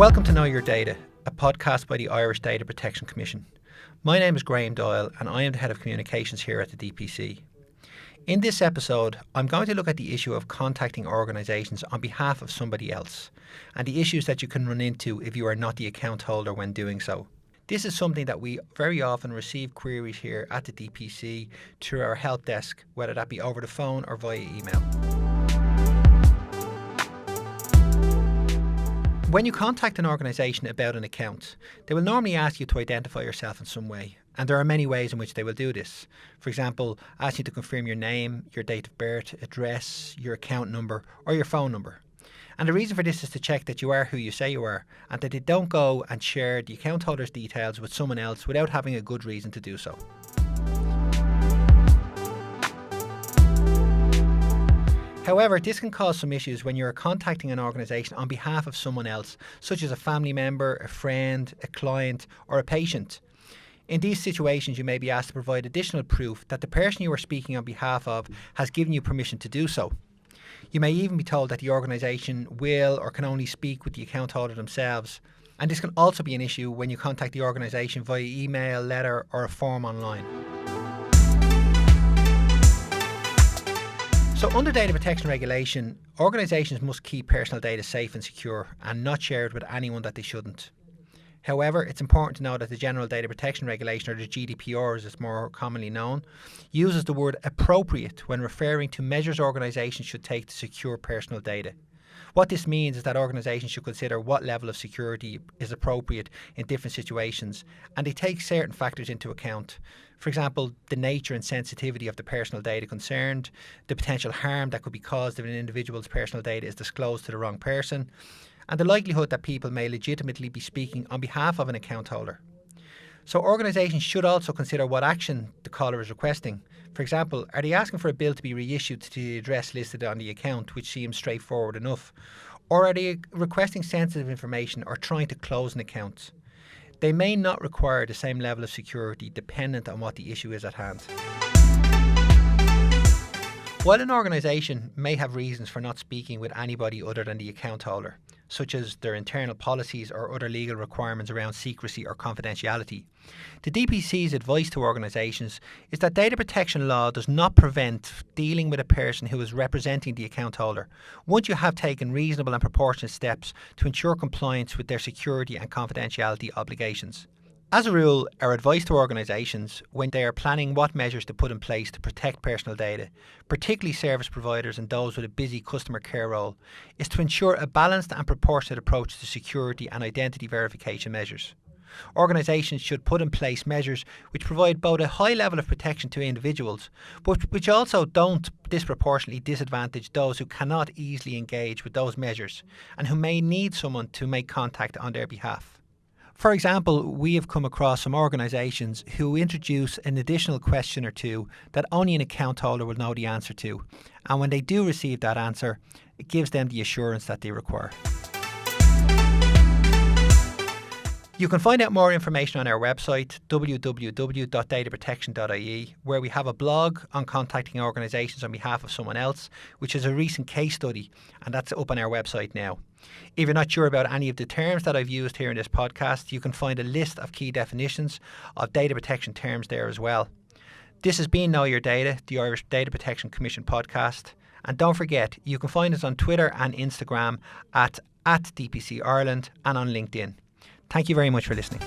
Welcome to Know Your Data, a podcast by the Irish Data Protection Commission. My name is Graham Doyle and I am the Head of Communications here at the DPC. In this episode, I'm going to look at the issue of contacting organisations on behalf of somebody else and the issues that you can run into if you are not the account holder when doing so. This is something that we very often receive queries here at the DPC through our help desk, whether that be over the phone or via email. When you contact an organisation about an account, they will normally ask you to identify yourself in some way, and there are many ways in which they will do this. For example, ask you to confirm your name, your date of birth, address, your account number, or your phone number. And the reason for this is to check that you are who you say you are, and that they don't go and share the account holder's details with someone else without having a good reason to do so. However, this can cause some issues when you're contacting an organisation on behalf of someone else, such as a family member, a friend, a client, or a patient. In these situations, you may be asked to provide additional proof that the person you are speaking on behalf of has given you permission to do so. You may even be told that the organisation will or can only speak with the account holder themselves. And this can also be an issue when you contact the organisation via email, letter, or a form online. So under data protection regulation, organisations must keep personal data safe and secure and not share it with anyone that they shouldn't. However, it's important to know that the General Data Protection Regulation, or the GDPR as it's more commonly known, uses the word appropriate when referring to measures organisations should take to secure personal data. What this means is that organisations should consider what level of security is appropriate in different situations, and they take certain factors into account. For example, the nature and sensitivity of the personal data concerned, the potential harm that could be caused if an individual's personal data is disclosed to the wrong person, and the likelihood that people may legitimately be speaking on behalf of an account holder. So organisations should also consider what action the caller is requesting. For example, are they asking for a bill to be reissued to the address listed on the account, which seems straightforward enough? Or are they requesting sensitive information or trying to close an account? They may not require the same level of security dependent on what the issue is at hand. While an organisation may have reasons for not speaking with anybody other than the account holder, such as their internal policies or other legal requirements around secrecy or confidentiality, the DPC's advice to organisations is that data protection law does not prevent dealing with a person who is representing the account holder once you have taken reasonable and proportionate steps to ensure compliance with their security and confidentiality obligations. As a rule, our advice to organisations when they are planning what measures to put in place to protect personal data, particularly service providers and those with a busy customer care role, is to ensure a balanced and proportionate approach to security and identity verification measures. Organisations should put in place measures which provide both a high level of protection to individuals, but which also don't disproportionately disadvantage those who cannot easily engage with those measures and who may need someone to make contact on their behalf. For example, we have come across some organisations who introduce an additional question or two that only an account holder will know the answer to. And when they do receive that answer, it gives them the assurance that they require. You can find out more information on our website, www.dataprotection.ie, where we have a blog on contacting organisations on behalf of someone else, which is a recent case study, and that's up on our website now. If you're not sure about any of the terms that I've used here in this podcast, you can find a list of key definitions of data protection terms there as well. This has been Know Your Data, the Irish Data Protection Commission podcast. And don't forget, you can find us on Twitter and Instagram at DPC Ireland and on LinkedIn. Thank you very much for listening.